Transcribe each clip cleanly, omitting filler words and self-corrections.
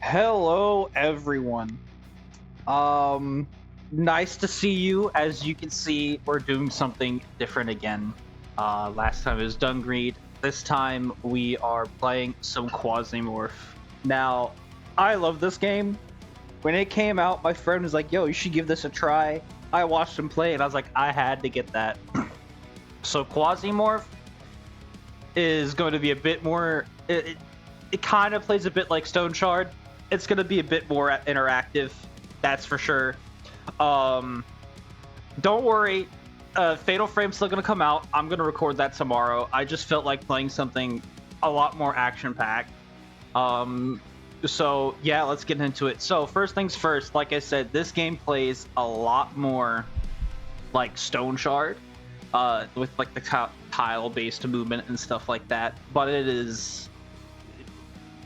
Hello, everyone. Um, Nice to see you. As you can see, we're doing something different again. Last time it was Dungreed. This time we are playing some Quasimorph. Now, I love this game. When it came out, my friend was like, "Yo, you should give this a try." I watched him play, and I was like, "I had to get that." So Quasimorph is going to be a bit more. It kind of plays a bit like Stone Shard. It's going to be a bit more interactive, that's for sure. Um, don't worry, Fatal Frame's still going to come out. I'm going to record that tomorrow. I just felt like playing something a lot more action-packed. So yeah, let's get into it. So first things first, like I said, this game plays a lot more like Stone Shard, with like the tile-based movement and stuff like that. But it is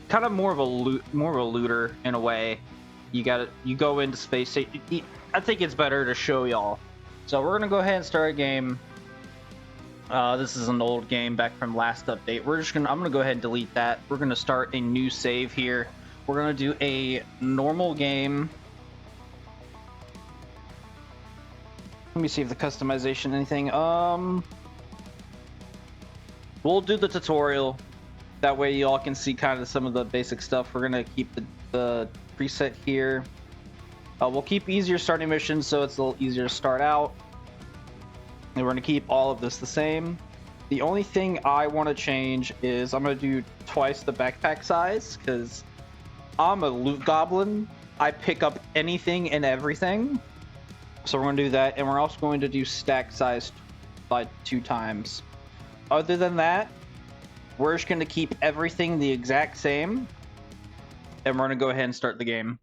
kind of more of a looter in a way. You go into space. I think it's better to show y'all. So we're gonna go ahead and start a game. This is an old game back from last update. I'm gonna go ahead and delete that. We're gonna start a new save here. We're gonna do a normal game. Let me see if the customization anything. We'll do the tutorial. That way you all can see kind of some of the basic stuff. We're gonna keep the preset here. We'll keep easier starting missions so it's a little easier to start out. And we're gonna keep all of this the same. The only thing I want to change is I'm gonna do twice the backpack size because I'm a loot goblin. I pick up anything and everything. So we're gonna do that, and we're also going to do stack size by 2 times. Other than that, we're just gonna keep everything the exact same, and we're gonna go ahead and start the game.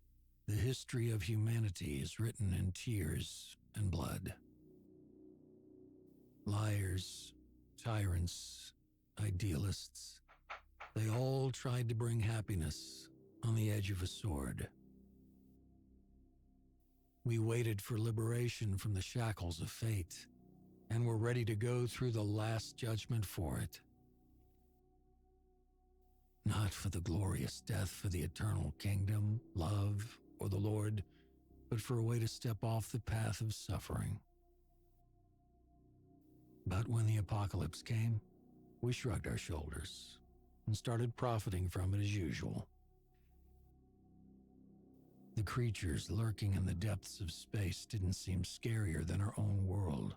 The history of humanity is written in tears and blood. Liars, tyrants, idealists, they all tried to bring happiness on the edge of a sword. We waited for liberation from the shackles of fate, and were ready to go through the last judgment for it. Not for the glorious death for the eternal kingdom, love, or the Lord, but for a way to step off the path of suffering. But when the apocalypse came, we shrugged our shoulders and started profiting from it as usual. The creatures lurking in the depths of space didn't seem scarier than our own world.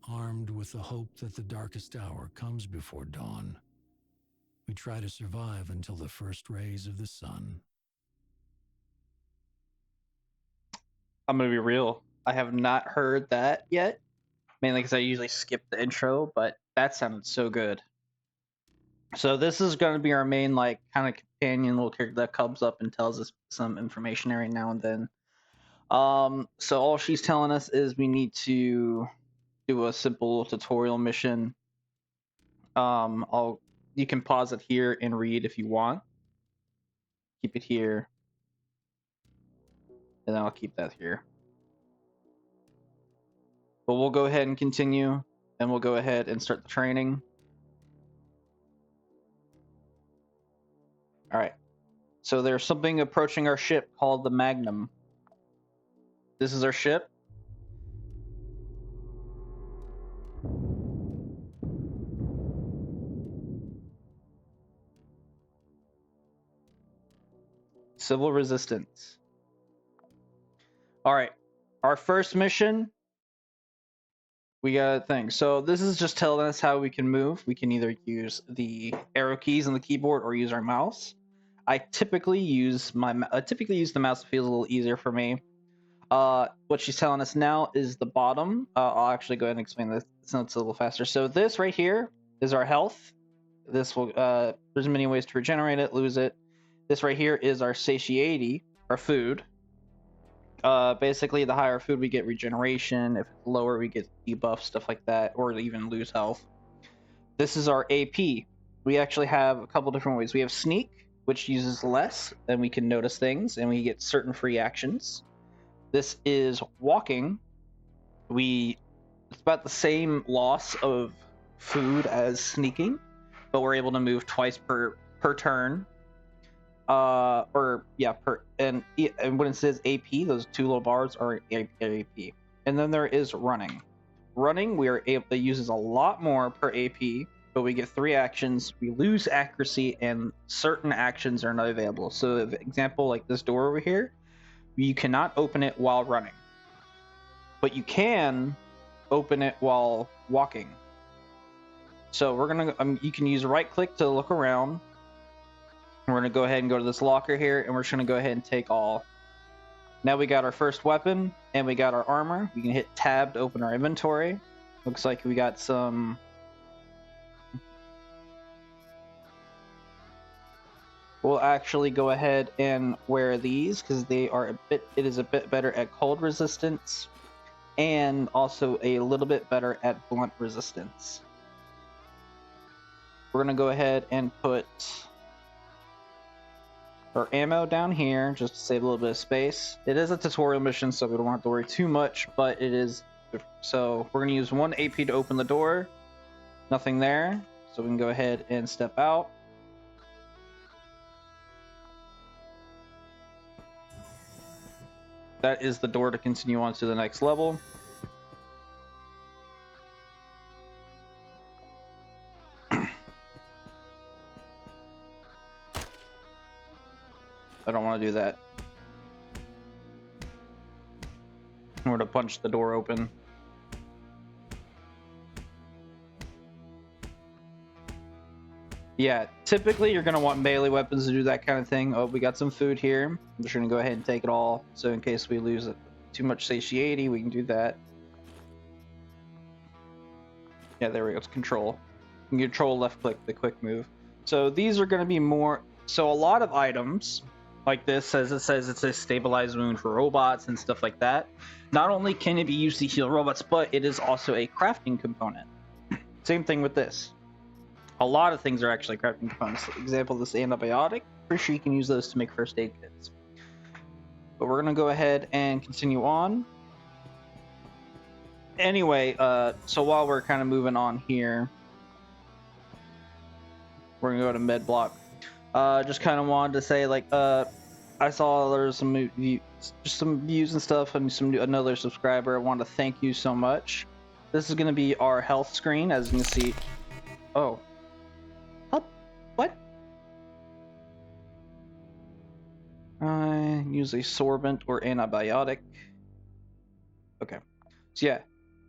Armed with the hope that the darkest hour comes before dawn, we try to survive until the first rays of the sun. I'm gonna be real. I have not heard that yet, mainly because I usually skip the intro, but that sounded so good. So this is going to be our main, like, kind of companion little character that comes up and tells us some information every now and then. So all she's telling us is we need to do a simple tutorial mission. You can pause it here and read if you want. Keep it here, and then I'll keep that here. But we'll go ahead and continue, and we'll go ahead and start the training. All right. So there's something approaching our ship called the Magnum. This is our ship. Civil Resistance. All right. Our first mission, we got a thing. So this is just telling us how we can move. We can either use the arrow keys on the keyboard or use our mouse. I typically use the mouse. It feels a little easier for me. What she's telling us now is the bottom. I'll actually go ahead and explain this so it's a little faster. So this right here is our health. This will there's many ways to regenerate it, lose it. This right here is our satiety, our food. Basically, the higher food we get regeneration. If it's lower, we get debuff, stuff like that, or even lose health. This is our AP. We actually have a couple different ways. We have sneak, which uses less, and we can notice things, and we get certain free actions. This is walking. It's about the same loss of food as sneaking, but we're able to move twice per turn. or yeah, per and when it says AP, those two little bars are AP. And then there is running. Running, we are able, it uses a lot more per AP, but we get 3 actions. We lose accuracy, and certain actions are not available. So, example, like this door over here, you cannot open it while running, but you can open it while walking. So we're gonna, you can use right click to look around. We're gonna go ahead and go to this locker here, and we're just gonna go ahead and take all. Now we got our first weapon, and we got our armor. We can hit tab to open our inventory. Looks like we got some. We'll actually go ahead and wear these because they are a bit. It is a bit better at cold resistance, and also a little bit better at blunt resistance. We're gonna go ahead and put our ammo down here just to save a little bit of space. It is a tutorial mission, so we don't have to worry too much, but it is. So we're gonna use 1 AP to open the door. Nothing there, so we can go ahead and step out. That is the door to continue on to the next level. I don't want to do that. Or to punch the door open. Yeah, typically you're going to want melee weapons to do that kind of thing. Oh, we got some food here. I'm just going to go ahead and take it all. So in case we lose too much satiety, we can do that. Yeah, there we go. It's control. You can control left click the quick move. So these are going to be more. So a lot of items like this, as it says, it's a stabilized wound for robots and stuff like that. Not only can it be used to heal robots, but it is also a crafting component. Same thing with this. A lot of things are actually crafting components. For example, this antibiotic. Pretty sure you can use those to make first aid kits. But we're going to go ahead and continue on. Anyway, so while we're kind of moving on here, we're going to go to med block. Just kind of wanted to say, like, I saw there's some views and stuff, and another subscriber. I want to thank you so much. This is going to be our health screen, as you can see. Oh. What? Use a sorbent or antibiotic. Okay. So yeah,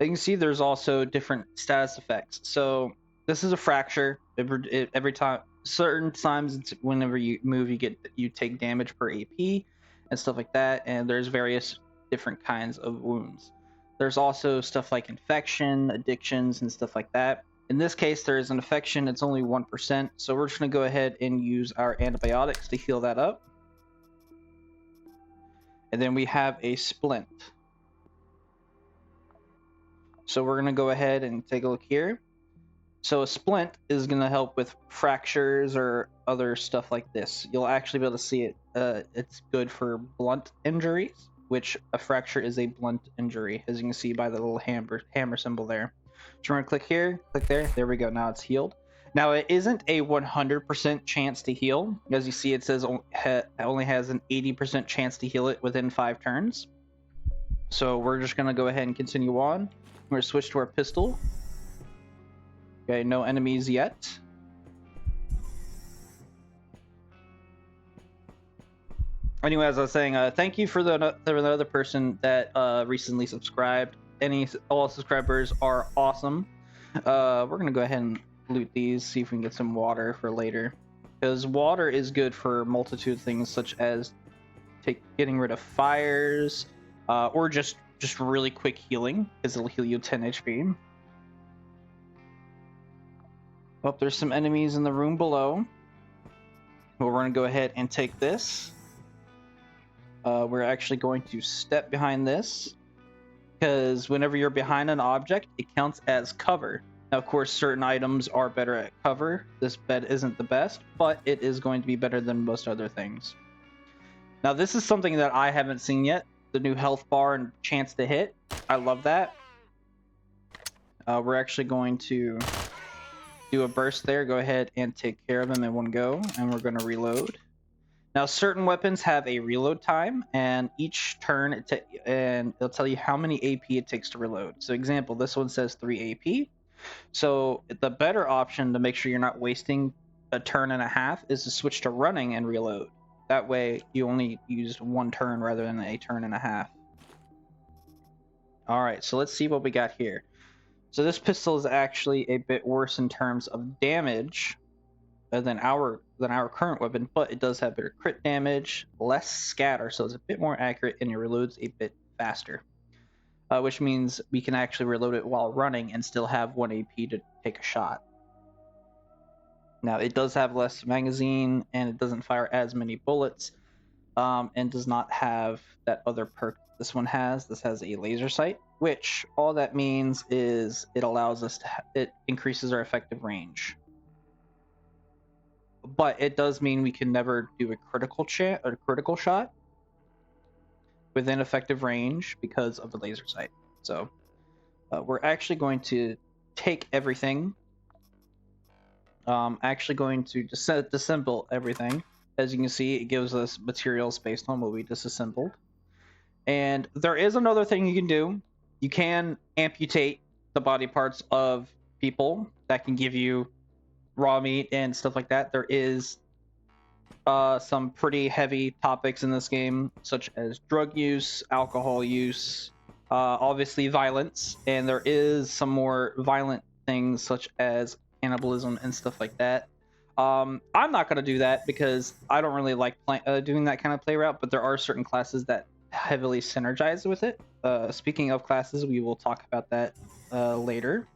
you can see there's also different status effects. So this is a fracture. Every time, certain times, it's whenever you move, you take damage per AP and stuff like that. And there's various different kinds of wounds. There's also stuff like infection, addictions, and stuff like that. In this case, there is an infection. It's only 1%. So we're just going to go ahead and use our antibiotics to heal that up. And then we have a splint. So we're going to go ahead and take a look here. So a splint is going to help with fractures or other stuff like this. You'll actually be able to see it. It's good for blunt injuries, which a fracture is a blunt injury, as you can see by the little hammer symbol there. So we're going to click here, click there. There we go. Now it's healed. Now it isn't a 100% chance to heal. As you see, it says it only has an 80% chance to heal it within 5 turns. So we're just going to go ahead and continue on. We're going to switch to our pistol. Okay, no enemies yet. Anyway, as I was saying, thank you for the other person that recently subscribed. All subscribers are awesome. We're going to go ahead and loot these, see if we can get some water for later. Because water is good for a multitude of things, such as getting rid of fires, or just really quick healing, because it'll heal you 10 HP. Oh, there's some enemies in the room below. Well, we're going to go ahead and take this. We're actually going to step behind this, because whenever you're behind an object, it counts as cover. Now, of course, certain items are better at cover. This bed isn't the best, but it is going to be better than most other things. Now, this is something that I haven't seen yet. The new health bar and chance to hit. I love that. We're actually going to do a burst there. Go ahead and take care of them in one go, and we're going to reload. Now, certain weapons have a reload time, and each turn, and it'll tell you how many AP it takes to reload. So, example, this one says 3 AP. So, the better option to make sure you're not wasting a turn and a half is to switch to running and reload. That way, you only use 1 turn rather than a turn and a half. All right, so let's see what we got here. So, this pistol is actually a bit worse in terms of damage than our current weapon, but it does have better crit damage, less scatter, so it's a bit more accurate, and it reloads a bit faster, which means we can actually reload it while running and still have 1 AP to take a shot. Now, it does have less magazine, and it doesn't fire as many bullets, and does not have that other perk this one has. This has a laser sight, which all that means is it allows us to it increases our effective range. But it does mean we can never do a critical shot within effective range because of the laser sight. So we're actually going to take everything. Actually going to disassemble everything. As you can see, it gives us materials based on what we disassembled. And there is another thing you can do. You can amputate the body parts of people. That can give you raw meat and stuff like that. There is some pretty heavy topics in this game, such as drug use, alcohol use, obviously violence, and there is some more violent things such as cannibalism and stuff like that. I'm not going to do that because I don't really like doing that kind of play route, but there are certain classes that heavily synergize with it. Speaking of classes, we will talk about that later.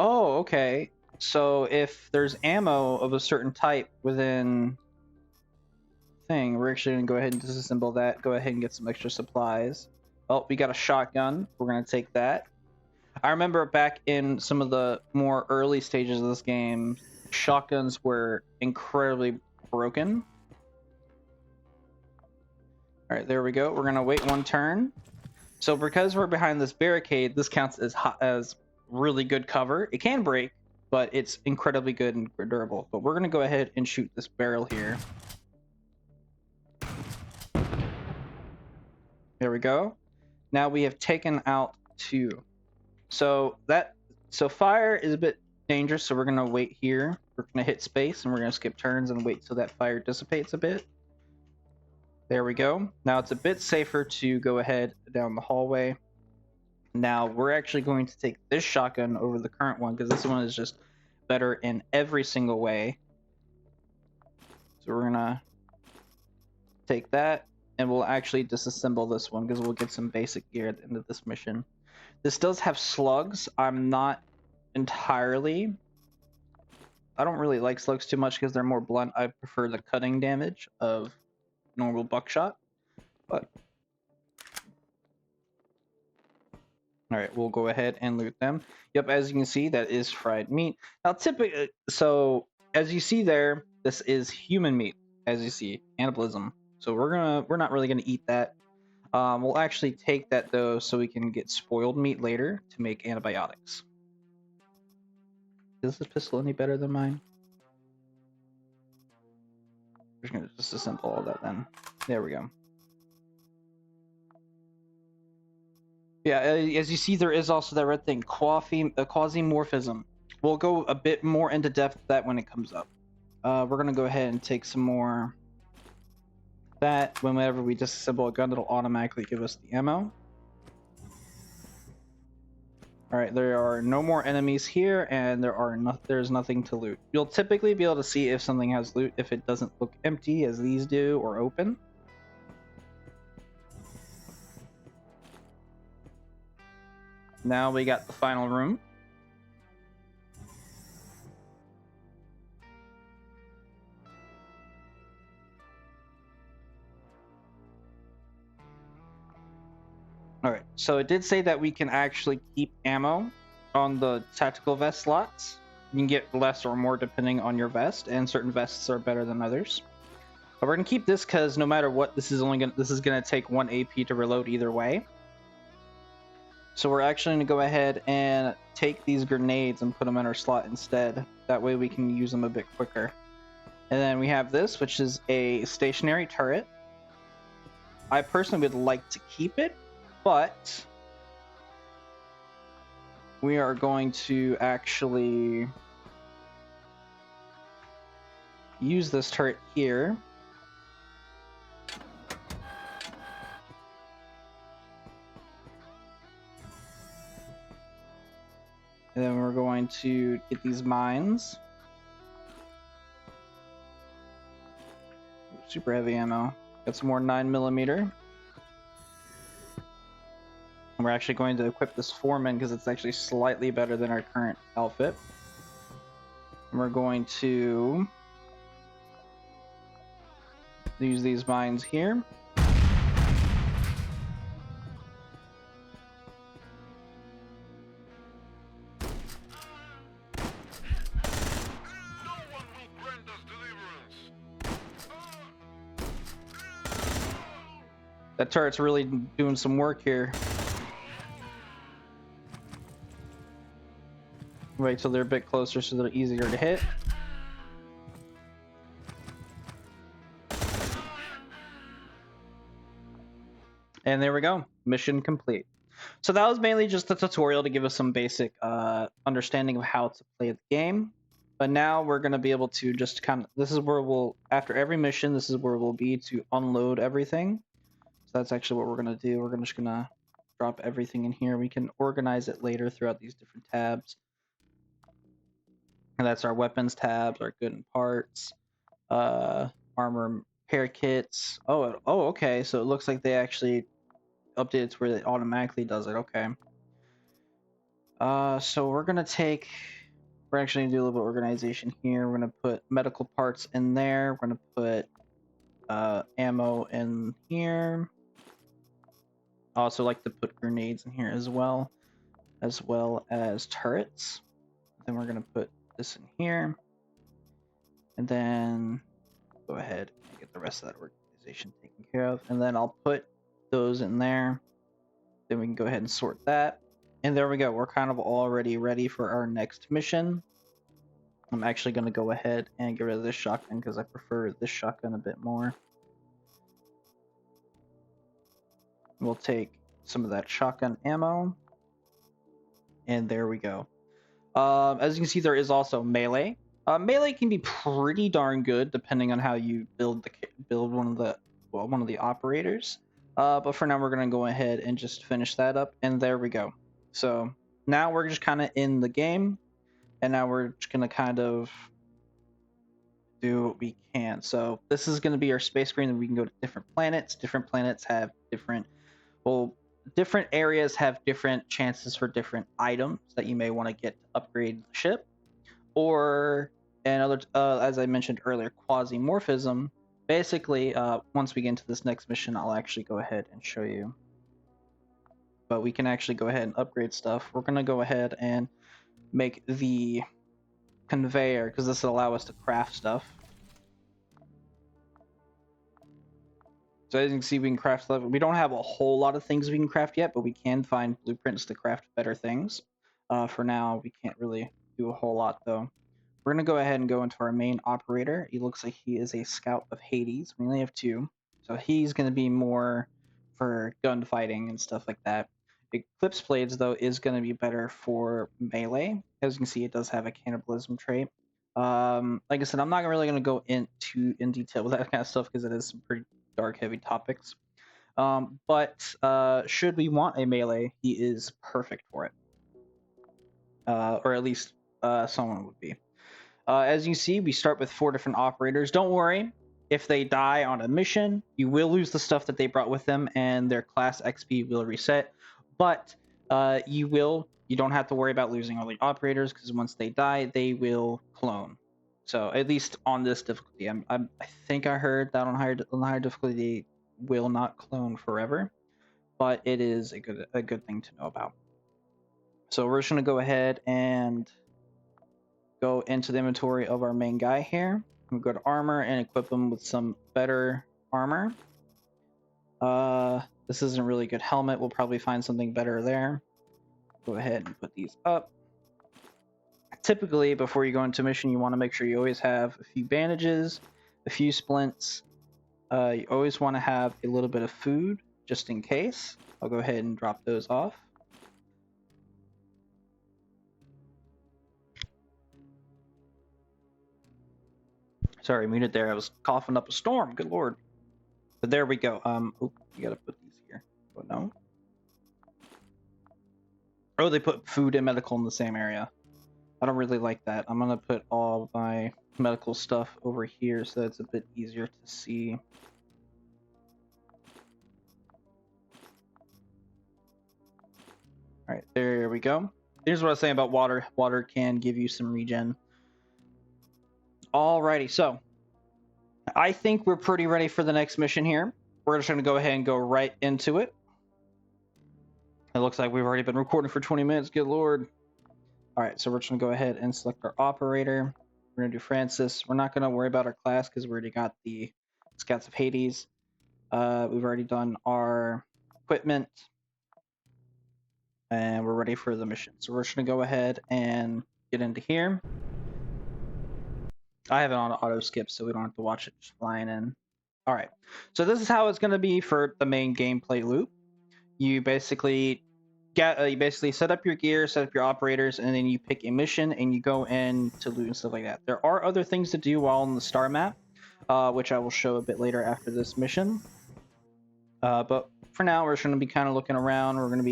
Oh, okay. So if there's ammo of a certain type within thing, we're actually gonna go ahead and disassemble that. Go ahead and get some extra supplies. Oh, we got a shotgun. We're gonna take that. I remember back in some of the more early stages of this game, shotguns were incredibly broken. All right, there we go. We're gonna wait 1 turn. So because we're behind this barricade, this counts as really good cover. It can break, but it's incredibly good and durable. But we're gonna go ahead and shoot this barrel here. There we go. Now we have taken out 2. So fire is a bit dangerous, so we're gonna wait here. We're gonna hit space and we're gonna skip turns and wait till that fire dissipates a bit. There we go. Now it's a bit safer to go ahead down the hallway. Now we're actually going to take this shotgun over the current one because this one is just better in every single way. So we're gonna take that and we'll actually disassemble this one because we'll get some basic gear at the end of this mission. This does have slugs. I don't really like slugs too much because they're more blunt. I prefer the cutting damage of normal buckshot. But all right, we'll go ahead and loot them. Yep, as you can see, that is fried meat. Now, typically, so as you see there, this is human meat. As you see, cannibalism. So we're not really gonna eat that. We'll actually take that though, so we can get spoiled meat later to make antibiotics. Is this pistol any better than mine? We're just gonna disassemble all that then. There we go. Yeah, as you see, there is also that red thing, Quasimorphism. We'll go a bit more into depth with that when it comes up. We're gonna go ahead and take some more. That whenever we disassemble a gun, it'll automatically give us the ammo. All right, there are no more enemies here, and there's nothing to loot. You'll typically be able to see if something has loot if it doesn't look empty, as these do, or open. Now we got the final room. All right, so it did say that we can actually keep ammo on the tactical vest slots. You can get less or more depending on your vest, and certain vests are better than others. But we're gonna keep this because no matter what, this is gonna take 1 AP to reload either way. So we're actually going to go ahead and take these grenades and put them in our slot instead. That way we can use them a bit quicker. And then we have this, which is a stationary turret. I personally would like to keep it, but we are going to actually use this turret here. And then we're going to get these mines. Super heavy ammo. Got some more 9mm. And we're actually going to equip this foreman because it's actually slightly better than our current outfit. And we're going to use these mines here. That turret's really doing some work here. Wait till they're a bit closer so they're easier to hit. And there we go. Mission complete. So that was mainly just a tutorial to give us some basic understanding of how to play the game. But now we're going to be able to just kind of, this is where we'll, after every mission, this is where we'll be to unload everything. So that's actually what we're going to do. We're just going to drop everything in here. We can organize it later throughout these different tabs. And that's our weapons tabs, our good and parts, armor repair kits. Oh, okay. So it looks like they actually updated to where it automatically does it. Okay. So we're actually gonna do a little bit of organization here. We're gonna put medical parts in there. We're gonna put ammo in here. I also like to put grenades in here as well as turrets. Then we're gonna put this in here, and then go ahead and get the rest of that organization taken care of. And then I'll put those in there. Then we can go ahead and sort that. And there we go. We're kind of already ready for our next mission. I'm actually going to go ahead and get rid of this shotgun because I prefer this shotgun a bit more. We'll take some of that shotgun ammo. And there we go. As you can see, there is also melee. Melee can be pretty darn good depending on how you build one of the operators. But for now, we're going to go ahead and just finish that up. And there we go. So now we're just kind of in the game. And now we're just going to kind of do what we can. So this is going to be our space screen, and we can go to different planets. Different planets have different areas have different chances for different items that you may want to get to upgrade the ship. Or another, as I mentioned earlier, Quasimorphism. Basically, once we get into this next mission, I'll actually go ahead and show you. But we can actually go ahead and upgrade stuff. We're going to go ahead and make the conveyor, because this will allow us to craft stuff. So as you can see, we can craft stuff. We don't have a whole lot of things we can craft yet, but we can find blueprints to craft better things. For now, we can't really do a whole lot, though. We're going to go ahead and go into our main operator. He looks like he is a scout of Hades. We only have 2. So he's going to be more for gunfighting and stuff like that. Eclipse Blades, though, is going to be better for melee. As you can see, it does have a cannibalism trait. Like I said, I'm not really going to go in detail with that kind of stuff because it is some pretty dark, heavy topics. But should we want a melee, he is perfect for it. Or at least someone would be. As you see, we start with 4 different operators. Don't worry, if they die on a mission, you will lose the stuff that they brought with them, and their class XP will reset. But you don't have to worry about losing all the operators, because once they die, they will clone. So at least on this difficulty, I think I heard that on higher difficulty they will not clone forever, but it is a good thing to know about. So we're just gonna go ahead and go into the inventory of our main guy here. We'll go to armor and equip him with some better armor. This isn't really good helmet. We'll probably find something better there. Go ahead and put these up. Typically, before you go into mission, you want to make sure you always have a few bandages, a few splints. You always want to have a little bit of food, just in case. I'll go ahead and drop those off. Sorry, muted there. I was coughing up a storm. Good lord. But there we go. Oh, you gotta put these here. Oh, no. Oh, they put food and medical in the same area. I don't really like that. I'm gonna put all my medical stuff over here so it's a bit easier to see. All right, there we go. Here's what I was saying about water. Water can give you some regen. Alrighty, so I think we're pretty ready for the next mission here. We're just gonna go ahead and go right into it. It looks like we've already been recording for 20 minutes. Good lord. All right, so we're just gonna go ahead and select our operator. We're gonna do Francis. We're not gonna worry about our class because we already got the Scouts of Hades. We've already done our equipment, and we're ready for the mission. So we're just gonna go ahead and get into here. I have it on auto skip, so we don't have to watch it just flying in. All right, so this is how it's gonna be for the main gameplay loop. You basically set up your gear, set up your operators, and then you pick a mission and you go in to loot and stuff like that. There are other things to do while on the star map, which I will show a bit later after this mission. But for now, we're just going to be kind of looking around. One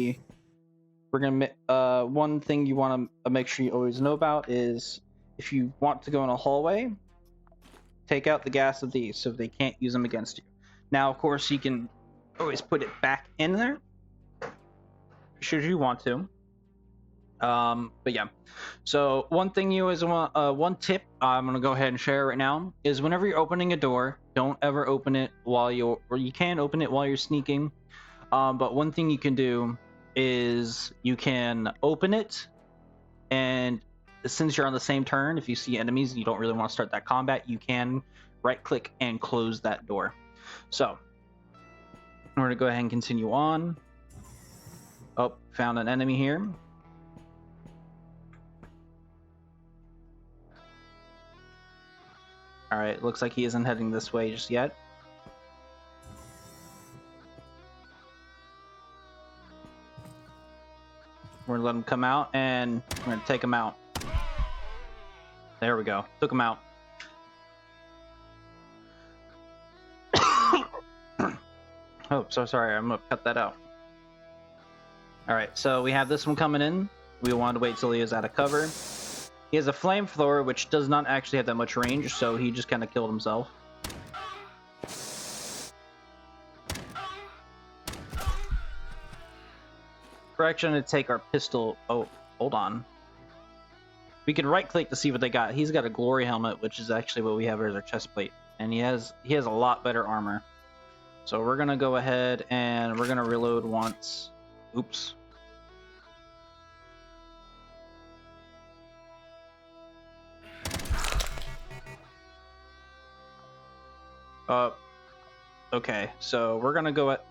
thing you want to make sure you always know about is if you want to go in a hallway, take out the gas of these so they can't use them against you. Now, of course, you can always put it back in there should you want to. But yeah, so one thing you always want, one tip I'm gonna go ahead and share right now is whenever you're opening a door, don't ever open it or you can open it while you're sneaking. But one thing you can do is you can open it, and since you're on the same turn, if you see enemies and you don't really want to start that combat, you can right click and close that door. So we're gonna go ahead and continue on. Oh, found an enemy here. All right, looks like he isn't heading this way just yet. We're gonna let him come out, and we're gonna take him out. There we go. Took him out. Oh, so sorry. I'm gonna cut that out. All right, so we have this one coming in. We wanted to wait till he is out of cover. He has a flamethrower, which does not actually have that much range, so he just kind of killed himself. We're actually going to take our pistol. Oh, hold on. We can right-click to see what they got. He's got a glory helmet, which is actually what we have as our chest plate, and he has a lot better armor. So we're gonna go ahead and we're gonna reload once. Oops. Okay, so we're gonna go at...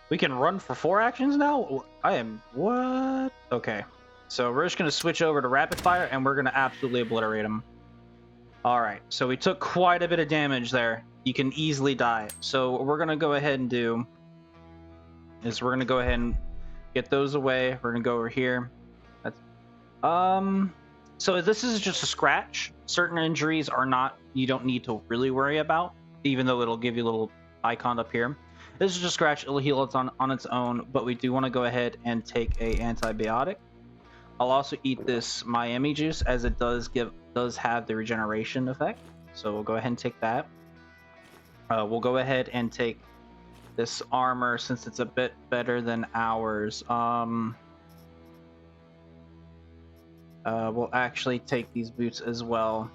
We can run for 4 actions now? What? Okay, so we're just gonna switch over to rapid fire and we're gonna absolutely obliterate him. Alright, so we took quite a bit of damage there. You can easily die. So what we're gonna go ahead and do is we're gonna go ahead and get those away. We're gonna go over here. That's... So this is just a scratch. Certain injuries are not, you don't need to really worry about, even though it'll give you a little icon up here. This is just a scratch. It'll heal it on its own, but we do want to go ahead and take a antibiotic. I'll also eat this Miami juice, as it does have the regeneration effect. So we'll go ahead and take that. We'll go ahead and take this armor since it's a bit better than ours. We'll actually take these boots as well.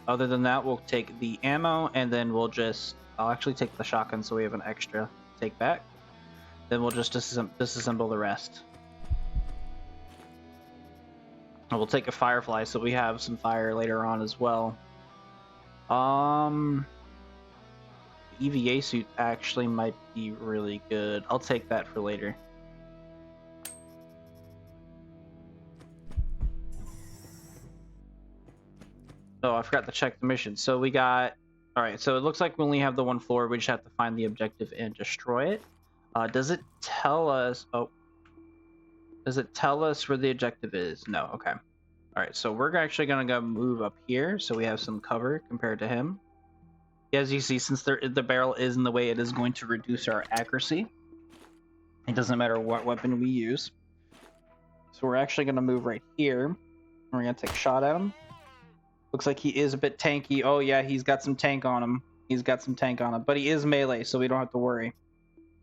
Other than that, we'll take the ammo, and then I'll actually take the shotgun so we have an extra take back. Then we'll just disassemble the rest. And we'll take a firefly so we have some fire later on as well. EVA suit actually might be really good. I'll take that for later. Oh, I forgot to check the mission. So we got. All right. So it looks like we only have the one floor. We just have to find the objective and destroy it. Does it tell us? Oh, does it tell us where the objective is? No. Okay. All right. So we're actually gonna go move up here so we have some cover compared to him. As you see, since the barrel is in the way, it is going to reduce our accuracy. It doesn't matter what weapon we use. So we're actually gonna move right here. And we're gonna take a shot at him. Looks like he is a bit tanky. Oh yeah, he's got some tank on him. He's got some tank on him, but he is melee, so we don't have to worry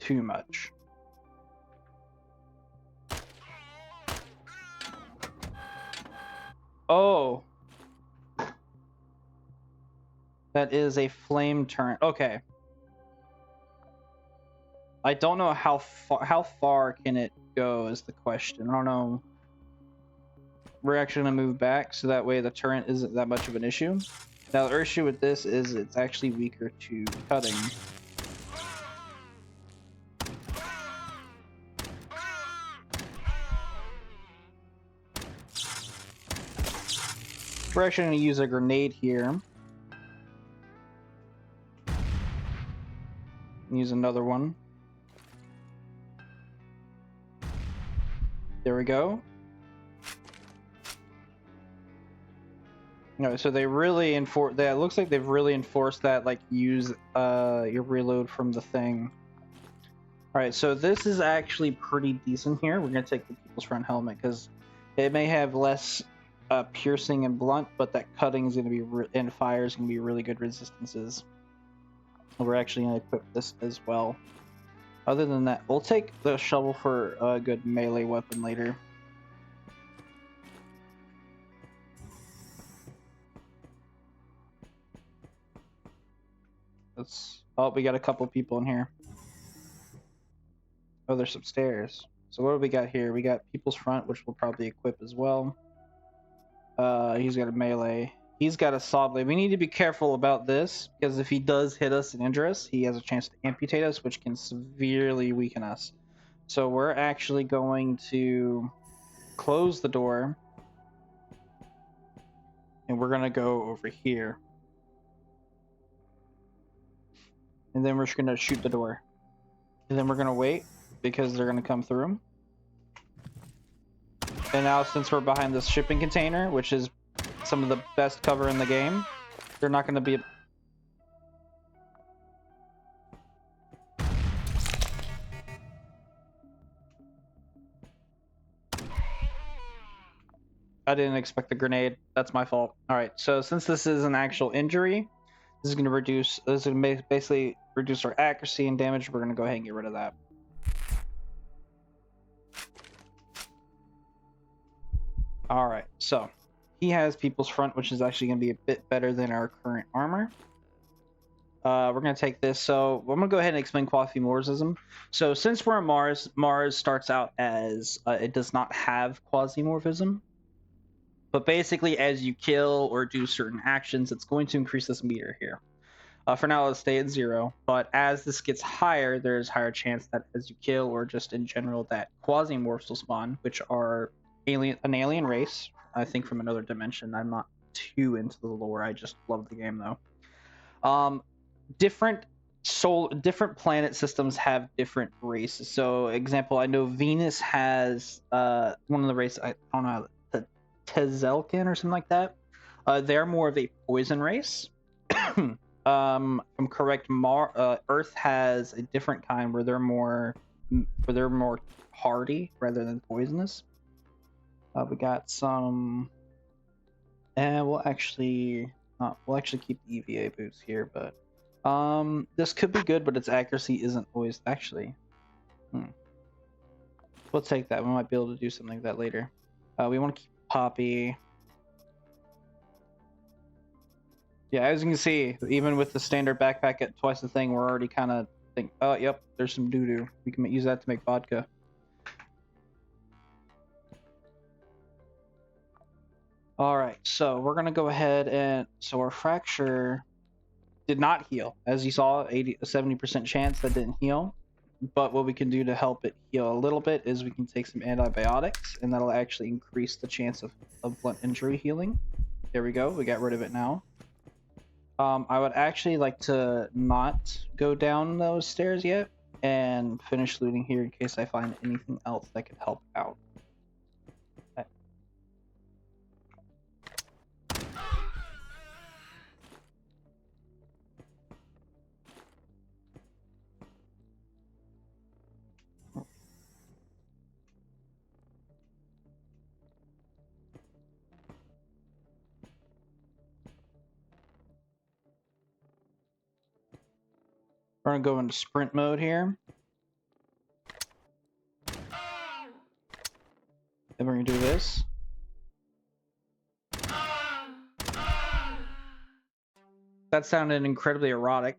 too much. Oh, that is a flame turn. Okay. I don't know how far can it go is the question. I don't know. We're actually gonna move back so that way the turret isn't that much of an issue. Now the issue with this is it's actually weaker to cutting. We're actually gonna use a grenade here. Use another one. There we go. No, so they really enforce that. It looks like they've really enforced that, like use your reload from the thing. All right, so this is actually pretty decent here. We're gonna take the people's front helmet because it may have less piercing and blunt, but that cutting is gonna be and fire is gonna be really good resistances. We're actually gonna equip this as well. Other than that, we'll take the shovel for a good melee weapon later. Oh, we got a couple people in here. Oh, there's some stairs. So what do we got here? We got people's front, which we'll probably equip as well. He's got a melee. He's got a saw blade. We need to be careful about this because if he does hit us and injure us, he has a chance to amputate us, which can severely weaken us. So we're actually going to close the door and we're gonna go over here. And then we're just gonna shoot the door. And then we're gonna wait because they're gonna come through. And now since we're behind this shipping container, which is some of the best cover in the game, they're not gonna be... I didn't expect the grenade. That's my fault. All right, so since this is an actual injury, this is going to reduce. This is going to basically reduce our accuracy and damage. We're going to go ahead and get rid of that. All right, so he has people's front, which is actually going to be a bit better than our current armor. We're going to take this. So I'm going to go ahead and explain Quasimorphism. So since we're on Mars, Mars starts out as it does not have Quasimorphism. But basically, as you kill or do certain actions, it's going to increase this meter here. For now, let's stay at 0. But as this gets higher, there's higher chance that as you kill or just in general, that Quasimorphs will spawn, which are an alien race, I think from another dimension. I'm not too into the lore. I just love the game though. Different planet systems have different races. So, example, I know Venus has one of the races. I don't know. Tezelkin or something like that. They're more of a poison race. If I'm correct, Earth has a different kind where they're more hardy rather than poisonous. We got some, and we'll actually keep the EVA boots here, but this could be good, but its accuracy isn't always actually. We'll take that. We might be able to do something like that later. We want to keep Poppy. Yeah, as you can see, even with the standard backpack at twice the thing, we're already kind of think, oh, yep, there's some doo-doo. We can use that to make vodka. All right, so we're gonna go ahead and so our fracture did not heal, as you saw, 70% chance that didn't heal. But what we can do to help it heal a little bit is we can take some antibiotics, and that'll actually increase the chance of blunt injury healing. There we go. We got rid of it now. I would actually like to not go down those stairs yet and finish looting here in case I find anything else that could help out. We're gonna go into sprint mode here. Then we're gonna do this. That sounded incredibly erotic.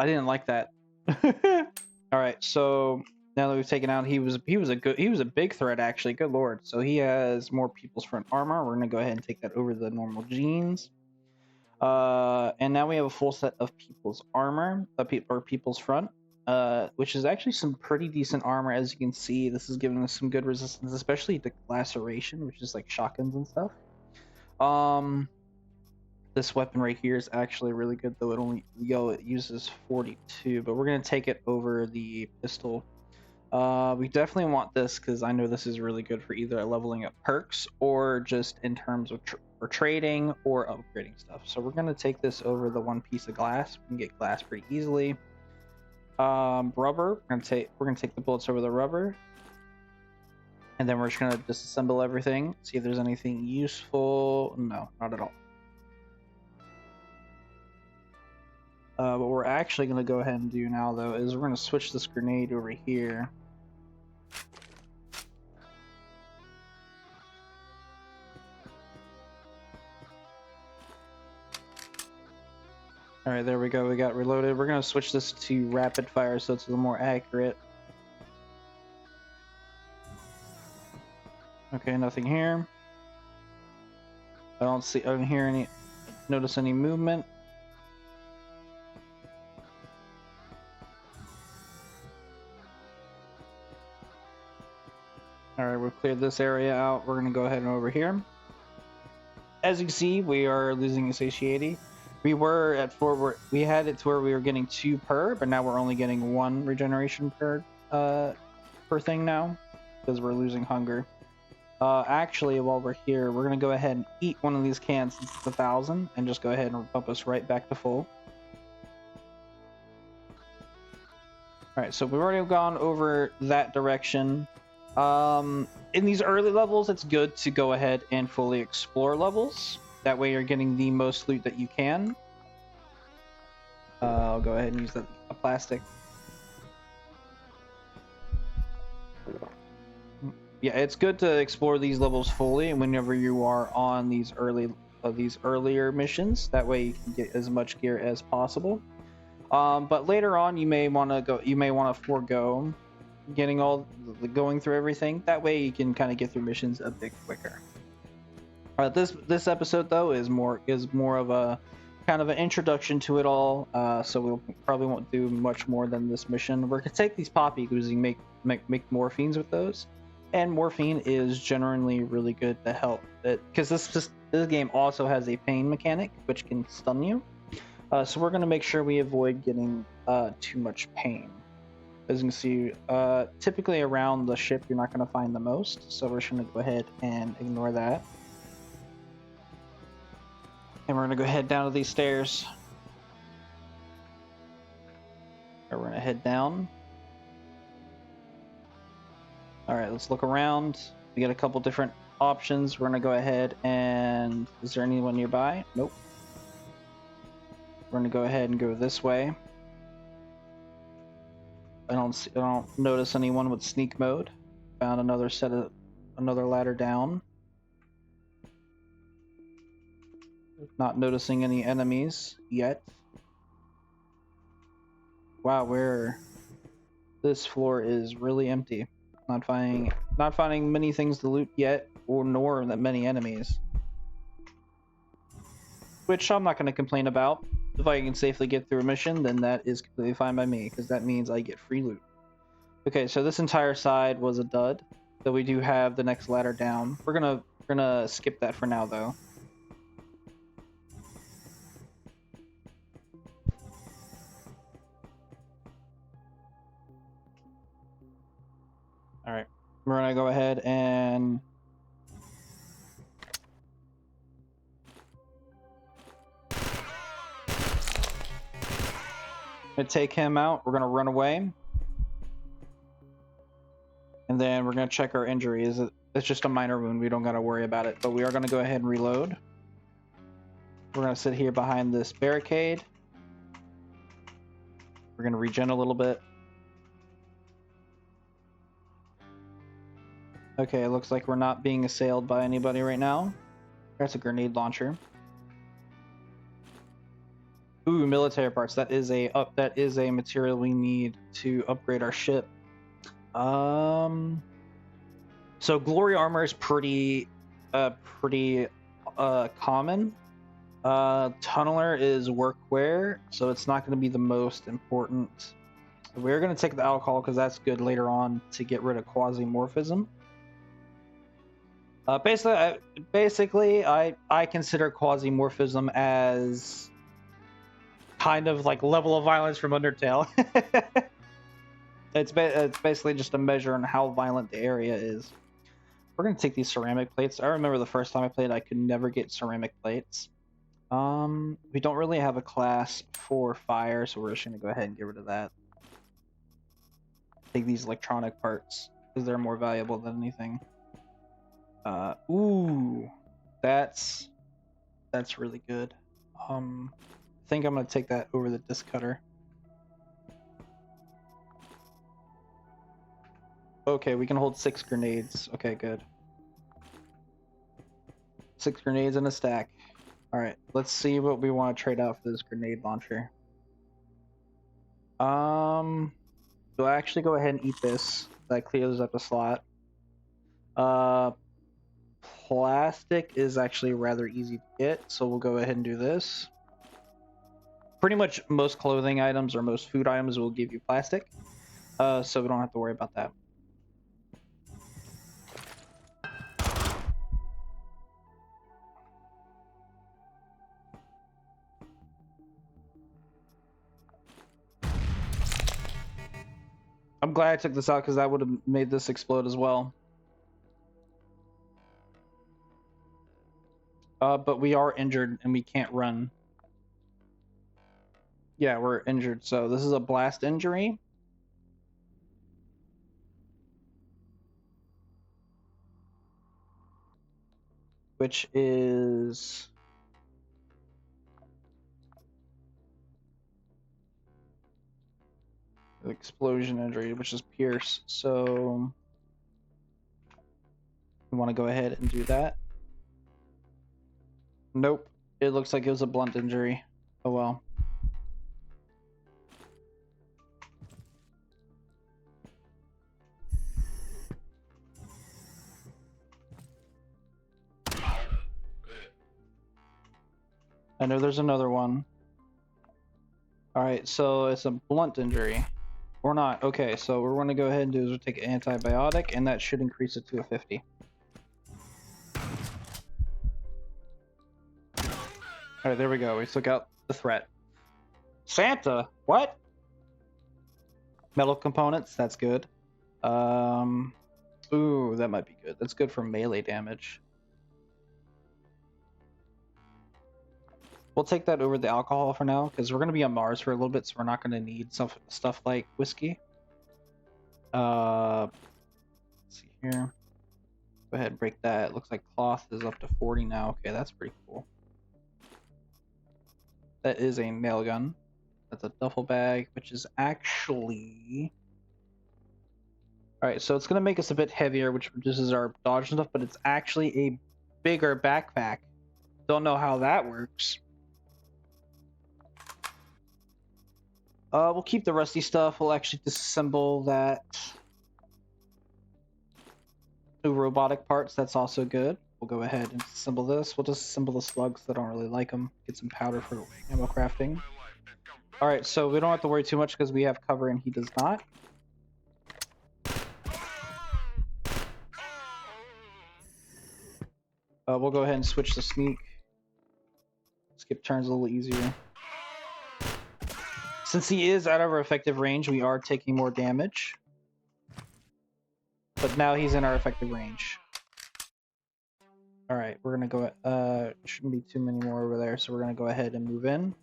I didn't like that. All right, so now that we've taken out, he was a big threat actually. Good lord. So he has more people's front armor. We're gonna go ahead and take that over the normal jeans. And now we have a full set of people's armor, or people's front, which is actually some pretty decent armor. As you can see, this is giving us some good resistance, especially to laceration, which is like shotguns and stuff. This weapon right here is actually really good, though it uses 42, but we're gonna take it over the pistol. We definitely want this because I know this is really good for either leveling up perks or just in terms of for trading or upgrading stuff. So we're gonna take this over the one piece of glass. We can get glass pretty easily. Rubber. We're gonna take the bullets over the rubber, and then we're just gonna disassemble everything. See if there's anything useful. No, not at all. What we're actually going to go ahead and do now, though, is we're going to switch this grenade over here. Alright, there we go. We got reloaded. We're going to switch this to rapid fire so it's a little more accurate. Okay, nothing here. I don't hear notice any movement. Alright, we've cleared this area out. We're going to go ahead and over here. As you can see, we are losing satiety. We had it to where we were getting 2 per, but now we're only getting 1 regeneration per thing now, because we're losing hunger. Actually, while we're here, we're going to go ahead and eat one of these cans since it's 1,000, and just go ahead and bump us right back to full. Alright, so we've already gone over that direction. In these early levels, it's good to go ahead and fully explore levels. That way you're getting the most loot that you can. I'll go ahead and use that plastic. Yeah, it's good to explore these levels fully whenever you are on these earlier missions. That way you can get as much gear as possible. But later on, you may want to forego going through everything. That way you can kind of get through missions a bit quicker. This episode though is more of a kind of an introduction to it all. So we'll probably won't do much more than this mission. We're gonna take these poppy because you make morphines with those, and morphine is generally really good to help it because this game also has a pain mechanic which can stun you. So we're gonna make sure we avoid getting too much pain. As you can see, typically around the ship you're not going to find the most, so we're just going to go ahead and ignore that. And we're going to go head down to these stairs. We're going to head down. Alright, let's look around. We got a couple different options. We're going to go ahead and... Is there anyone nearby? Nope. We're going to go ahead and go this way. I don't notice anyone with sneak mode. Found another ladder down. Not noticing any enemies yet. Wow, this floor is really empty. Not finding many things to loot yet, nor that many enemies. Which I'm not going to complain about. If I can safely get through a mission, then that is completely fine by me, because that means I get free loot. Okay, so this entire side was a dud, so we do have the next ladder down. We're gonna We're gonna skip that for now, though. All right, we're gonna go ahead and take him out. We're gonna run away, and then we're gonna check our injuries. It's just a minor wound. We don't gotta worry about it, but we are gonna go ahead and reload. We're gonna sit here behind this barricade. We're gonna regen a little bit. Okay, it looks like we're not being assailed by anybody right now. That's a grenade launcher. Ooh, military parts. That is a material we need to upgrade our ship. So glory armor is pretty common. Tunneler is workwear, so it's not going to be the most important. We're going to take the alcohol because that's good later on to get rid of quasimorphism. Basically, I consider quasimorphism as kind of like level of violence from Undertale. It's basically just a measure on how violent the area is. We're gonna take these ceramic plates. I remember the first time I played, I could never get ceramic plates. We don't really have a class for fire, so we're just gonna go ahead and get rid of that. Take these electronic parts because they're more valuable than anything. Ooh, that's really good. I think I'm gonna take that over the disc cutter. Okay, we can hold 6 grenades. Okay, good. 6 grenades in a stack. Alright, let's see what we want to trade out for this grenade launcher. Do I actually go ahead and eat this? That clears up a slot. Plastic is actually rather easy to get, so we'll go ahead and do this. Pretty much most clothing items or most food items will give you plastic, so we don't have to worry about that. I'm glad I took this out because that would have made this explode as well. But we are injured and we can't run. Yeah, we're injured, so this is a blast injury. Which is... explosion injury, which is pierce, so... we want to go ahead and do that. Nope, it looks like it was a blunt injury. Oh well. I know there's another one. Alright, so it's a blunt injury. Or not. Okay, so what we're going to go ahead and do is we'll take an antibiotic, and that should increase it to a 50. Alright, there we go. We took out the threat. Santa? What? Metal components? That's good. Ooh, that might be good. That's good for melee damage. We'll take that over the alcohol for now, because we're going to be on Mars for a little bit, so we're not going to need stuff like whiskey. Let's see here. Go ahead and break that. It looks like cloth is up to 40 now. Okay, that's pretty cool. That is a nail gun. That's a duffel bag, which is actually... Alright, so it's going to make us a bit heavier, which reduces our dodge and stuff, but it's actually a bigger backpack. Don't know how that works. We'll keep the rusty stuff. We'll actually disassemble that. New robotic parts, that's also good. We'll go ahead and disassemble this. We'll disassemble the slugs. I don't really like them. Get some powder for ammo crafting. Alright, so we don't have to worry too much because we have cover and he does not. We'll go ahead and switch to sneak. Skip turns a little easier. Since he is out of our effective range, we are taking more damage. But now he's in our effective range. Alright, we're gonna go, shouldn't be too many more over there, so we're gonna go ahead and move in.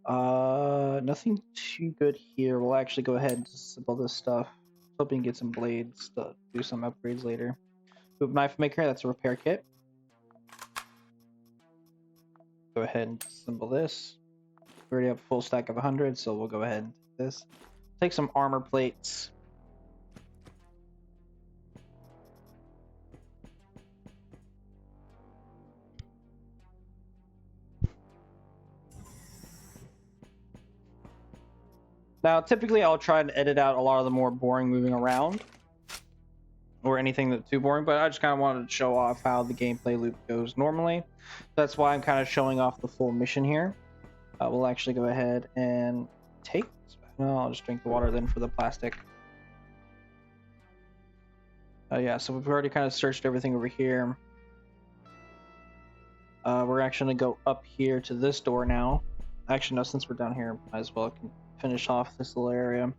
Nothing too good here. We'll actually go ahead and disassemble this stuff. Hoping to get some blades to do some upgrades later. Boop knife maker, that's a repair kit. Go ahead and disassemble this. We already have a full stack of 100, so we'll go ahead and do this. Take some armor plates. Now, typically I'll try and edit out a lot of the more boring moving around. Or anything that's too boring, but I just kind of wanted to show off how the gameplay loop goes normally. That's why I'm kind of showing off the full mission here. We'll actually go ahead and take... No, I'll just drink the water then for the plastic. Yeah, so we've already kind of searched everything over here. We're actually going to go up here to this door now. Actually, no, since we're down here, might as well finish off this little area.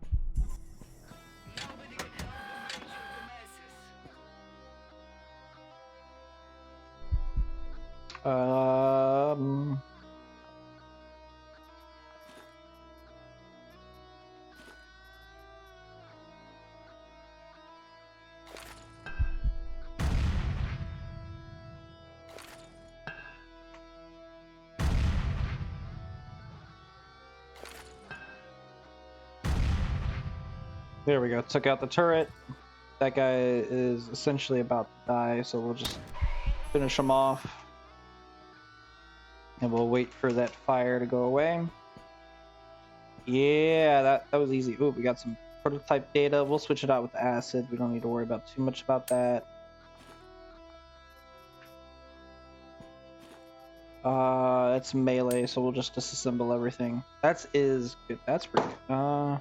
There we go, took out the turret. That guy is essentially about to die, so we'll just finish him off. And we'll wait for that fire to go away. Yeah, that was easy. Ooh, we got some prototype data. We'll switch it out with the acid. We don't need to worry about too much about that. That's melee, so we'll just disassemble everything. That is good. That's pretty good.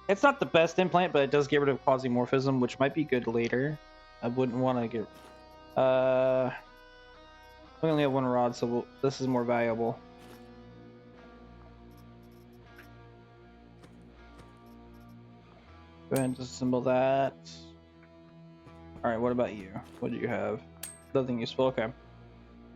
It's not the best implant, but it does get rid of Quasimorphism, which might be good later. I wouldn't want to get... we only have one rod, so this is more valuable. Go ahead and disassemble that. Alright, what about you? What do you have? Nothing useful, okay.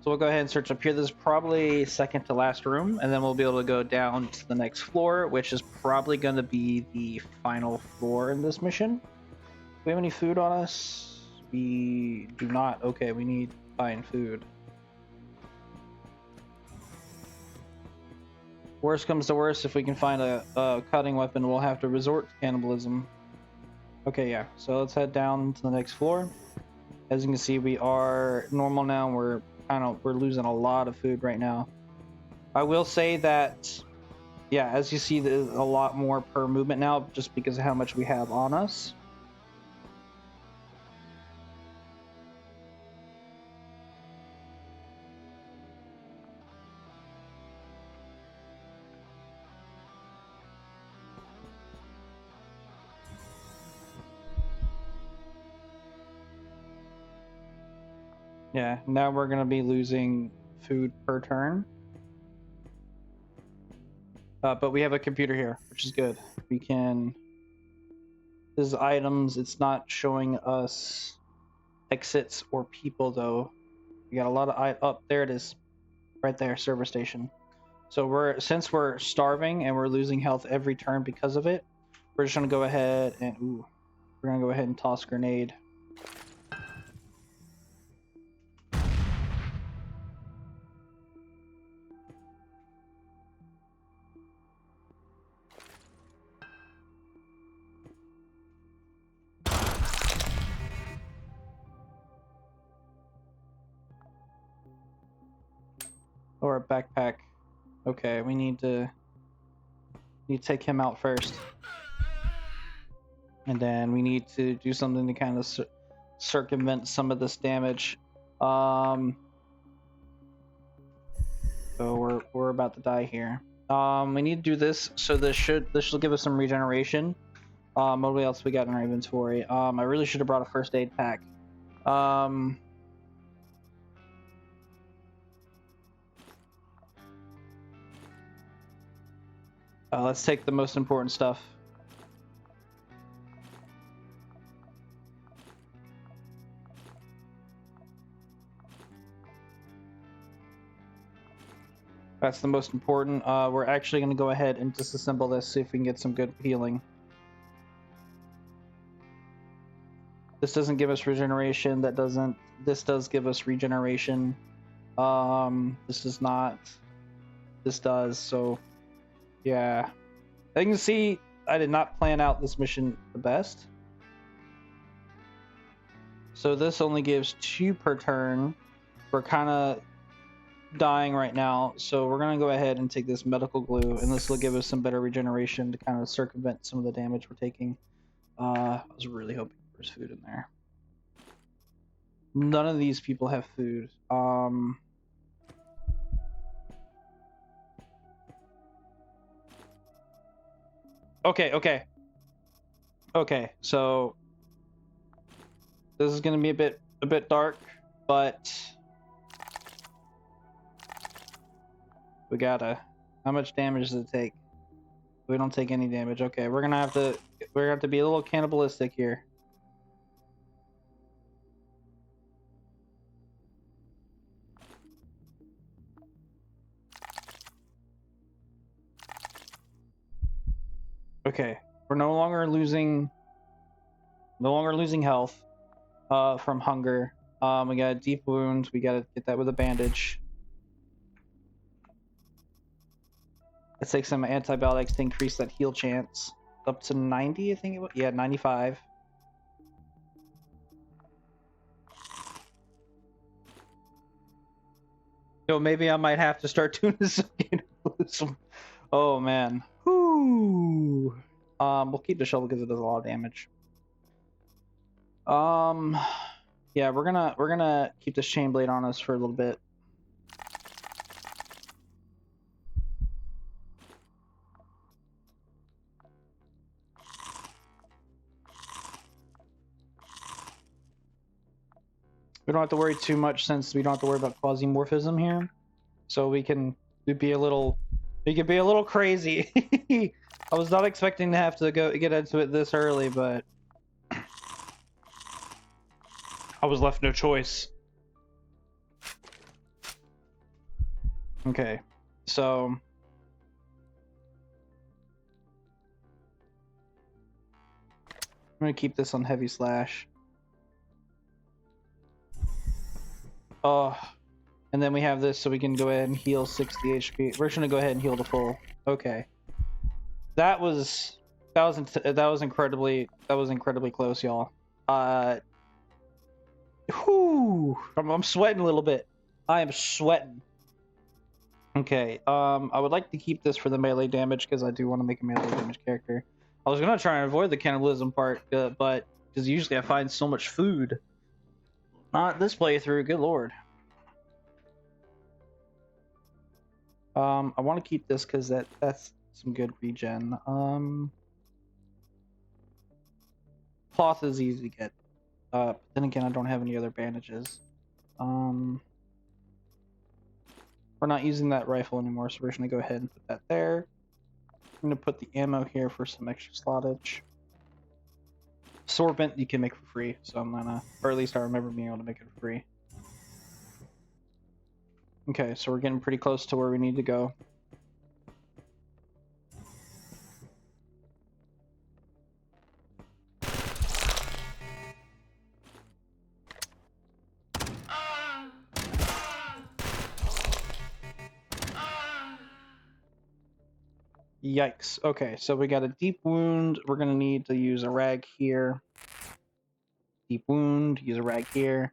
So we'll go ahead and search up here. This is probably second to last room, and then we'll be able to go down to the next floor, which is probably going to be the final floor in this mission. Do we have any food on us? We do not. Okay, we need to find food. Worst comes to worst, if we can find a cutting weapon, we'll have to resort to cannibalism. Okay, yeah. So let's head down to the next floor. As you can see, we are normal now. We're losing a lot of food right now. I will say that, yeah, as you see, there's a lot more per movement now, just because of how much we have on us. Yeah, now we're going to be losing food per turn. But we have a computer here, which is good. We can... This is items. It's not showing us exits or people, though. We got a lot of... Oh, there it is. Right there, server station. So since we're starving and we're losing health every turn because of it, we're just going to go ahead and... Ooh, we're going to go ahead and toss grenade. Or a backpack. Okay, we need to take him out first. And then we need to do something to kind of circumvent some of this damage. So we're about to die here. We need to do this, so this should give us some regeneration. What else we got in our inventory? I really should have brought a first aid pack. Let's take the most important stuff. That's the most important. We're actually going to go ahead and disassemble this, see if we can get some good healing. This doesn't give us regeneration. That doesn't. This does give us regeneration. This does not. This does. So, yeah. As you can see, I did not plan out this mission the best. So this only gives 2 per turn. We're kind of dying right now, so we're gonna go ahead and take this medical glue, and this will give us some better regeneration to kind of circumvent some of the damage we're taking. I was really hoping there's food in there. None of these people have food. Okay, so this is gonna be a bit dark, but we gotta. How much damage does it take? We don't take any damage. Okay, we're gonna have to be a little cannibalistic here. Okay, we're no longer losing health from hunger. We got a deep wound. We gotta get that with a bandage. Let's take some antibiotics to increase that heal chance up to 90. I think it was. Yeah, 95. So maybe I might have to start doing this again. Oh man. Whoo. We'll keep the shovel because it does a lot of damage. Yeah, we're gonna keep this chain blade on us for a little bit. We don't have to worry too much since we don't have to worry about quasimorphism here, so we can be a little crazy. I was not expecting to have to get into it this early, but I was left no choice. Okay, so I'm gonna keep this on heavy slash. Oh, and then we have this so we can go ahead and heal 60 HP. We're just gonna go ahead and heal the full. Okay, that was incredibly close, y'all. Whew, I'm sweating a little bit. I am sweating. Okay, I would like to keep this for the melee damage because I do want to make a melee damage character. I was gonna try and avoid the cannibalism part, but because usually I find so much food. Not this playthrough, good lord. I want to keep this because that's some good regen. Cloth is easy to get. But then again, I don't have any other bandages. We're not using that rifle anymore, so we're just gonna go ahead and put that there. I'm gonna put the ammo here for some extra slottage. Sorbent you can make for free, so I'm gonna, or at least I remember being able to make it for free. Okay, so we're getting pretty close to where we need to go. Yikes. Okay, so we got a deep wound. We're gonna need to use a rag here. Deep wound, use a rag here.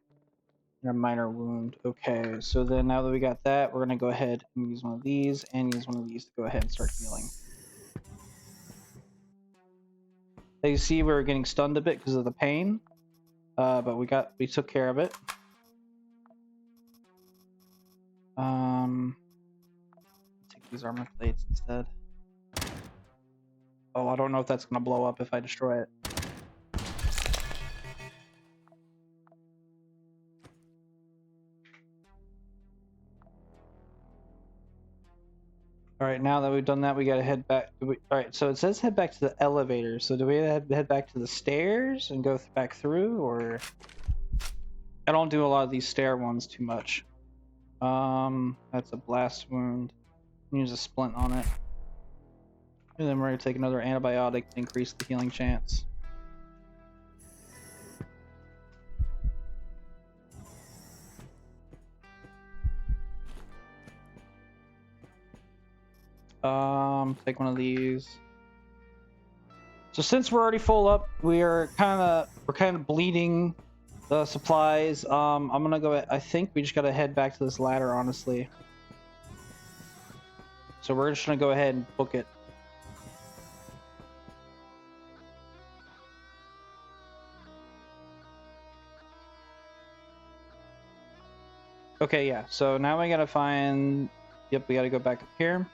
And a minor wound. Okay, so then now that we got that, we're gonna go ahead and use one of these and use one of these to go ahead and start healing. As you see, we were getting stunned a bit because of the pain. But we took care of it. Take these armor plates instead. Oh, I don't know if that's gonna blow up if I destroy it. All right, now that we've done that, we gotta head back. All right, so it says head back to the elevator. So do we head back to the stairs and go back through, or I don't do a lot of these stair ones too much. That's a blast wound. Use a splint on it, and then we're gonna take another antibiotic to increase the healing chance. Take one of these. So since we're already full up, we're kind of bleeding the supplies. I'm gonna go. I think we just gotta head back to this ladder, honestly. So we're just gonna go ahead and book it. Okay, yeah. So now we gotta find. Yep, we gotta go back up here.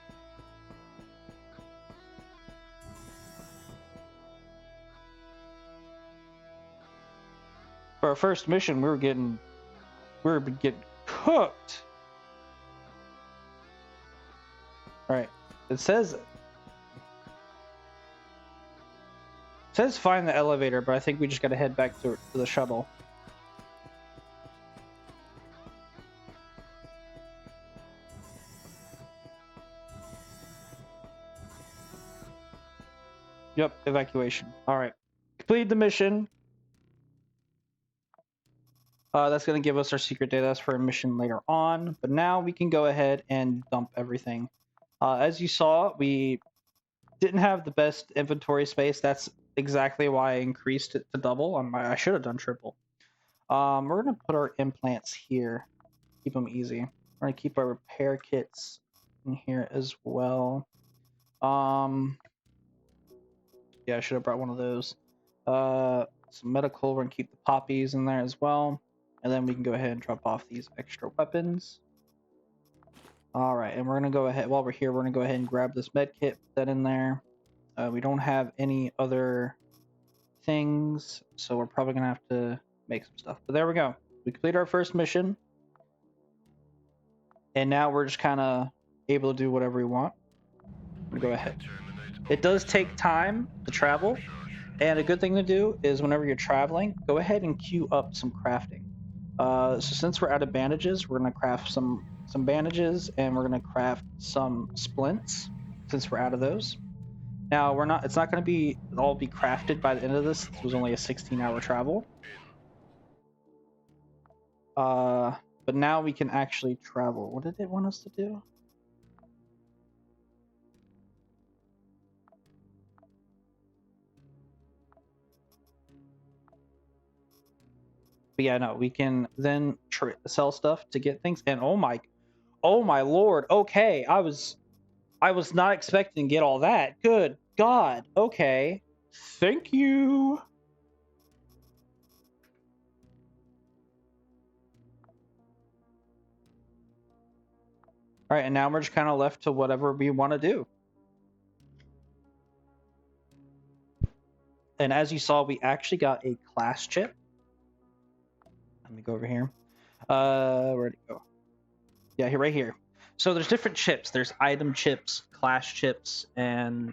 For our first mission, we were getting cooked. All right. It says find the elevator, but I think we just gotta head back to the shuttle. Yep, evacuation. All right. Complete the mission. That's going to give us our secret data. That's for a mission later on. But now we can go ahead and dump everything. As you saw, we didn't have the best inventory space. That's exactly why I increased it to double. I should have done triple. We're going to put our implants here. Keep them easy. We're going to keep our repair kits in here as well. Yeah, I should have brought one of those. Some medical. We're going to keep the poppies in there as well. And then we can go ahead and drop off these extra weapons. All right, and we're going to go ahead, while we're here, we're going to go ahead and grab this med kit, put that in there. We don't have any other things, so we're probably going to have to make some stuff. But there we go. We completed our first mission. And now we're just kind of able to do whatever we want. I'm going to go ahead. It does take time to travel. And a good thing to do is whenever you're traveling, go ahead and queue up some crafting. So since we're out of bandages, we're gonna craft some bandages, and we're gonna craft some splints since we're out of those. Now it's not gonna be all be crafted by the end of this. This was only a 16-hour travel. But now we can actually travel. What did it want us to do? But yeah, no, we can then sell stuff to get things. And oh my lord. Okay, I was not expecting to get all that. Good God. Okay. Thank you. All right, and now we're just kind of left to whatever we want to do. And as you saw, we actually got a class chip. Let me go over here. Where'd it go? Yeah, here, right here. So there's different chips. There's item chips, class chips, and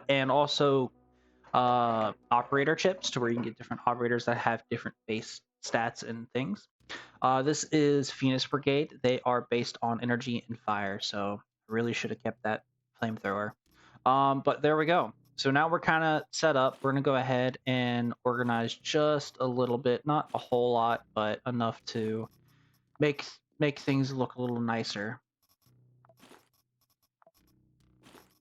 also operator chips, to where you can get different operators that have different base stats and things. This is Phoenix Brigade. They are based on energy and fire, so I really should have kept that flamethrower. But there we go. So now we're kind of set up. We're gonna go ahead and organize just a little bit, not a whole lot, but enough to make things look a little nicer.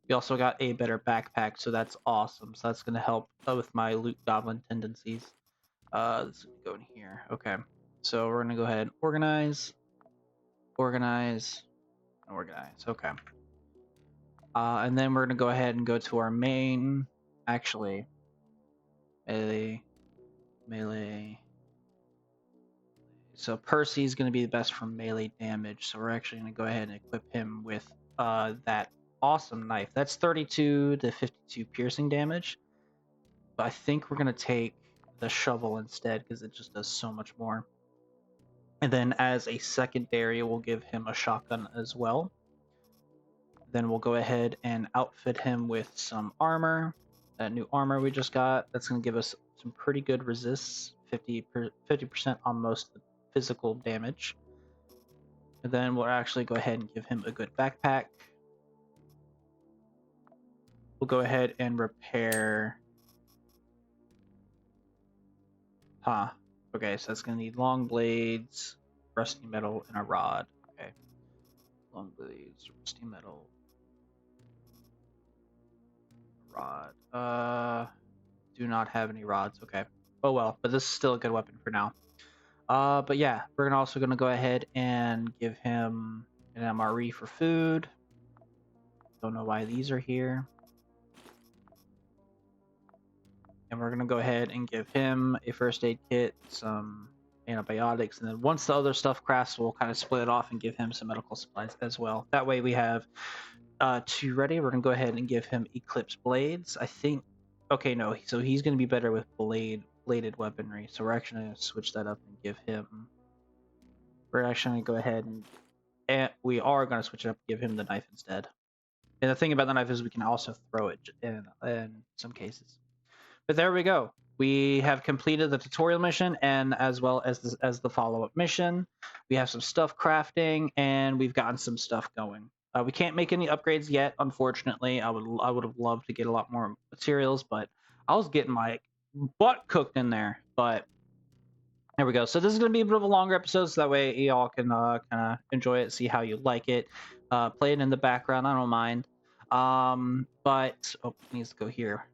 We also got a better backpack, so that's awesome. So that's gonna help with my loot goblin tendencies. Let's go in here. Okay, so we're gonna go ahead and organize. Okay. And then we're gonna go ahead and go to our main. Actually, melee. So Percy's gonna be the best for melee damage. So we're actually gonna go ahead and equip him with that awesome knife. That's 32 to 52 piercing damage. But I think we're gonna take the shovel instead because it just does so much more. And then as a secondary, we'll give him a shotgun as well. Then we'll go ahead and outfit him with some armor. That new armor we just got, that's going to give us some pretty good resists, 50% on most physical damage. And then we'll actually go ahead and give him a good backpack. We'll go ahead and repair... Okay, so that's going to need long blades, rusty metal, and a rod. Okay. Long blades, rusty metal, rod. Do not have any rods. Okay. Oh well, but this is still a good weapon for now. But yeah, we're also gonna go ahead and give him an MRE for food. Don't know why these are here. And we're gonna go ahead and give him a first aid kit, some antibiotics, and then once the other stuff crafts, we'll kind of split it off and give him some medical supplies as well. That way we have 2 ready. We're gonna go ahead and give him Eclipse blades. I think. Okay, no. So he's gonna be better with bladed weaponry. So we're actually gonna switch that up and give him. We're actually gonna go ahead and we are gonna switch it up and give him the knife instead. And the thing about the knife is we can also throw it in some cases. But there we go. We have completed the tutorial mission and as well as the follow-up mission. We have some stuff crafting and we've gotten some stuff going. We can't make any upgrades yet, unfortunately. I would have loved to get a lot more materials, but I was getting my butt cooked in there. But there we go. So this is going to be a bit of a longer episode, so that way y'all can kind of enjoy it, see how you like it. Play it in the background. I don't mind. But it needs to go here.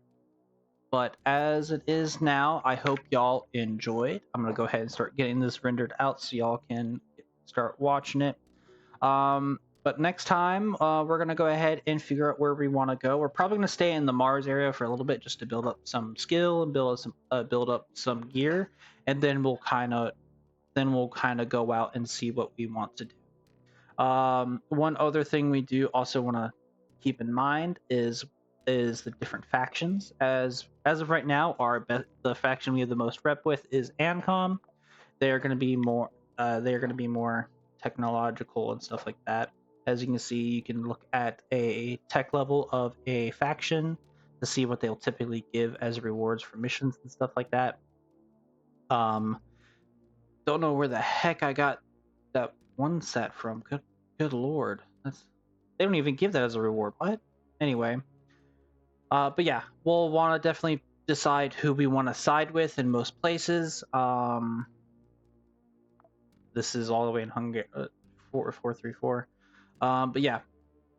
But as it is now, I hope y'all enjoyed. I'm going to go ahead and start getting this rendered out so y'all can start watching it. But next time, we're going to go ahead and figure out where we want to go. We're probably going to stay in the Mars area for a little bit just to build up some skill and build up some gear. And then we'll kind of go out and see what we want to do. One other thing we do also want to keep in mind is the different factions. As of right now, the faction we have the most rep with is Ancom. They're going to be more technological and stuff like that. As you can see, you can look at a tech level of a faction to see what they'll typically give as rewards for missions and stuff like that. Don't know where the heck I got that one set from. Good lord, they don't even give that as a reward. What? Anyway. But yeah, we'll want to definitely decide who we want to side with in most places. This is all the way in Hungary, 434. But yeah,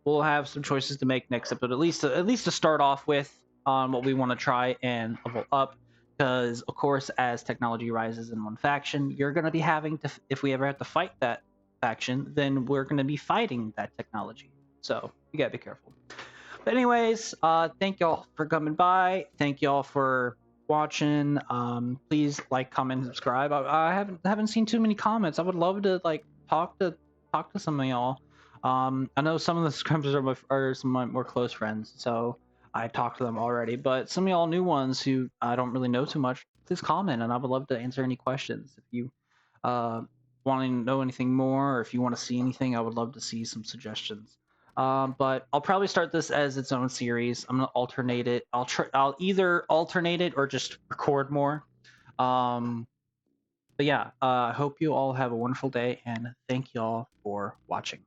we'll have some choices to make next episode, at least to start off with on what we want to try and level up. Because of course, as technology rises in one faction, you're going to be having to, if we ever have to fight that faction, then we're going to be fighting that technology. So you gotta be careful. But anyways, thank y'all for coming by. Thank y'all for watching. Please like, comment, subscribe. I haven't seen too many comments. I would love to like talk to some of y'all. I know some of the subscribers are some of my more close friends, so I talked to them already. But some of y'all new ones who I don't really know too much, please comment, and I would love to answer any questions. If you want to know anything more, or if you want to see anything, I would love to see some suggestions. But I'll probably start this as its own series. I'm gonna alternate it. I'll either alternate it or just record more. But yeah, I hope you all have a wonderful day, and thank you all for watching.